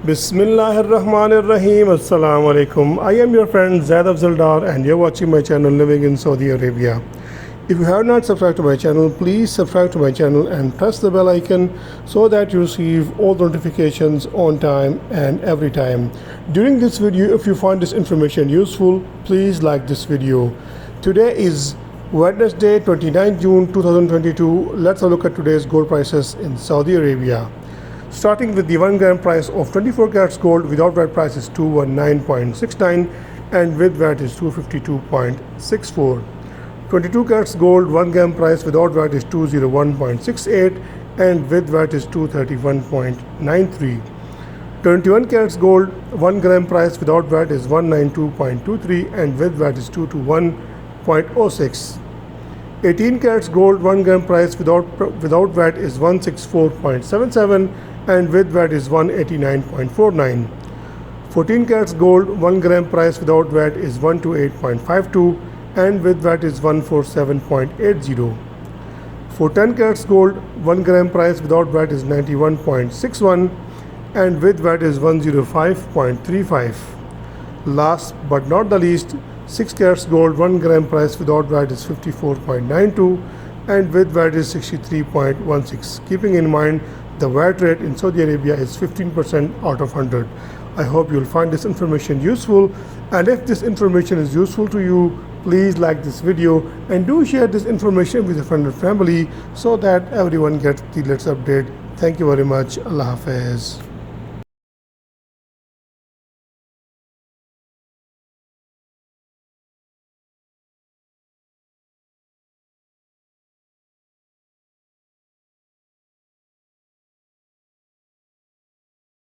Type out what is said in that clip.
Bismillahirrahmanirrahim. Assalamu alaikum. I am your friend Zaid Afzaldar and you're watching my channel Living in Saudi Arabia. If you have not subscribed to my channel, please subscribe to my channel and press the bell icon so that you receive all the notifications on time and every time. During this video, if you find this information useful, please like this video. Today is Wednesday, 29 June 2022. Let's have a look at today's gold prices in Saudi Arabia. Starting with the 1 gram price of 24 carats gold without VAT price is 219.69 and with VAT is 252.64. 22 carats gold 1 gram price without VAT is 201.68 and with VAT is 231.93. 21 carats gold 1 gram price without VAT is 192.23 and with VAT is 221.06. 18 carats gold 1 gram price without VAT is 164.77 and with VAT is 189.49. 14 carats gold 1 gram price without VAT is 128.52 and with VAT is 147.80. For 10 carats gold 1 gram price without VAT is 91.61 and with VAT is 105.35. Last but not the least, 6 carats gold 1 gram price without VAT is 54.92 and with VAT is 63.16. Keeping in mind the VAT rate in Saudi Arabia is 15% out of 100. I hope you'll find this information useful, and if this information is useful to you, please like this video and do share this information with your friend and family so that everyone gets the latest update. Thank you very much. Allah Hafiz.